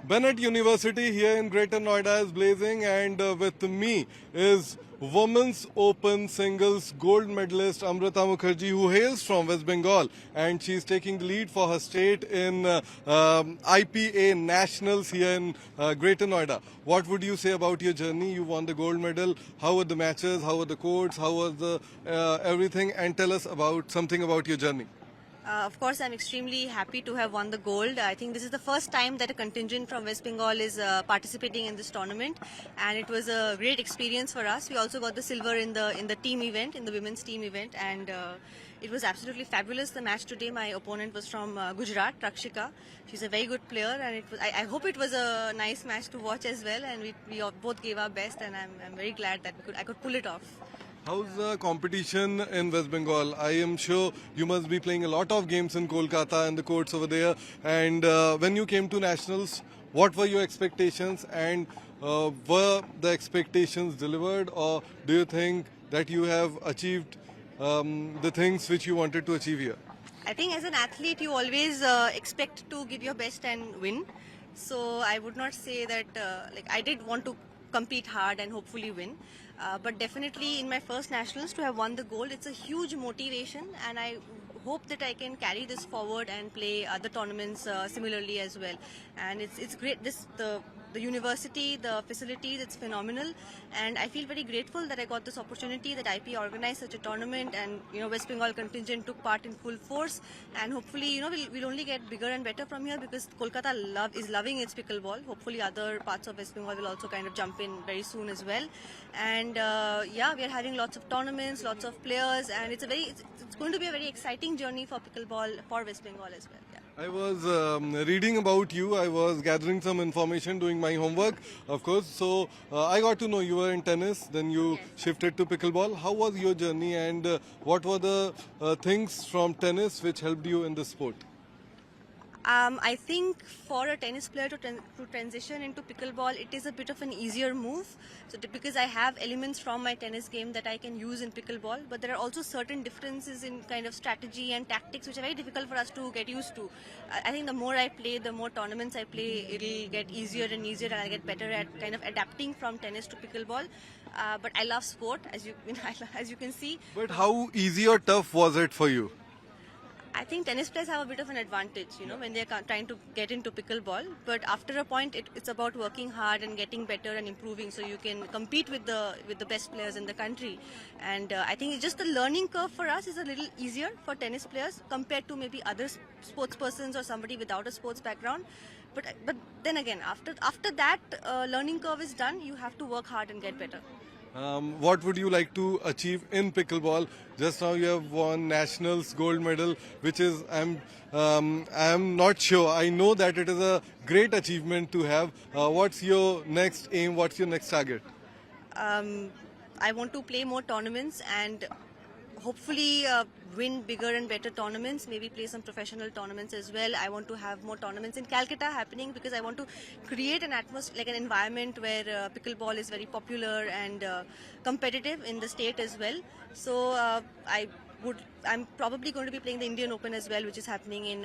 Bennett University here in Greater Noida is blazing, and with me is Women's Open Singles gold medalist Amrita Mukherjee, who hails from West Bengal, and she's taking the lead for her state in IPA Nationals here in Greater Noida. What would you say about your journey? You won the gold medal. How were the matches? How were the courts? How was the everything? And tell us about something about your journey. Of course, I'm extremely happy to have won the gold. I think this is the first time that a contingent from West Bengal is participating in this tournament, and it was a great experience for us. We also got the silver in the team event, in the women's team event, and it was absolutely fabulous. The match today, my opponent was from Gujarat, Rakshika. She's a very good player, and it was, I hope it was a nice match to watch as well. And we both gave our best, and I'm very glad that I could pull it off. How's the competition in West Bengal? I am sure you must be playing a lot of games in Kolkata and the courts over there. And when you came to nationals, what were your expectations? And were the expectations delivered, or do you think that you have achieved the things which you wanted to achieve here? I think as an athlete, you always expect to give your best and win. So I would not say that I did want to compete hard and hopefully win. But definitely in my first nationals to have won the gold, it's a huge motivation, and I hope that I can carry this forward and play other tournaments similarly as well. And it's great. The university, the facilities, it's phenomenal, and I feel very grateful that I got this opportunity, that IP organized such a tournament, and West Bengal contingent took part in full force, and hopefully we'll only get bigger and better from here, because Kolkata is loving its pickleball. Hopefully other parts of West Bengal will also kind of jump in very soon as well. And yeah, we are having lots of tournaments, lots of players, and it's going to be a very exciting journey for pickleball for West Bengal as well. Yeah. I was reading about you. I was gathering some information, doing my homework, of course. So I got to know you were in tennis, then you shifted to pickleball. How was your journey, and what were the things from tennis which helped you in the sport? I think for a tennis player to transition into pickleball, it is a bit of an easier move. So because I have elements from my tennis game that I can use in pickleball, but there are also certain differences in kind of strategy and tactics which are very difficult for us to get used to. I think the more I play, the more tournaments I play, it'll get easier and easier, and I'll get better at kind of adapting from tennis to pickleball. But I love sport, as you can see. But how easy or tough was it for you? I think tennis players have a bit of an advantage, when they're trying to get into pickleball. But after a point, it's about working hard and getting better and improving, so you can compete with the best players in the country. And I think it's just the learning curve for us is a little easier for tennis players compared to maybe other sports persons or somebody without a sports background. But then again, after that learning curve is done, you have to work hard and get better. What would you like to achieve in pickleball? Just now you have won nationals gold medal, which is I'm not sure. I know that it is a great achievement to have. What's your next aim? What's your next target? I want to play more tournaments and hopefully win bigger and better tournaments, maybe play some professional tournaments as well. I want to have more tournaments in Calcutta happening, because I want to create an atmosphere, like an environment where pickleball is very popular and competitive in the state as well. So I'm probably going to be playing the Indian Open as well, which is happening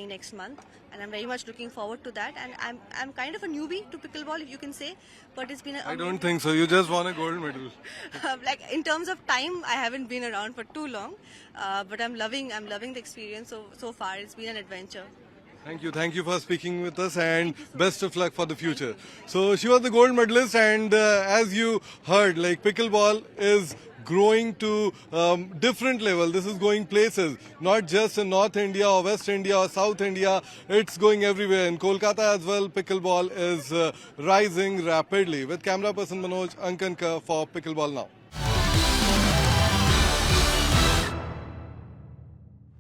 next month, and I'm very much looking forward to that. And I'm kind of a newbie to pickleball, if you can say, but it's been I don't think so. You just won a gold medal. In terms of time, I haven't been around for too long, but I'm loving the experience so far. It's been an adventure. Thank you for speaking with us, and best of luck for the future. So she was the gold medalist, and as you heard, pickleball is growing to different level. This is going places, not just in North India or West India or South India. It's going everywhere. In Kolkata as well, pickleball is rising rapidly. With camera person Manoj Ankankar for Pickleball Now.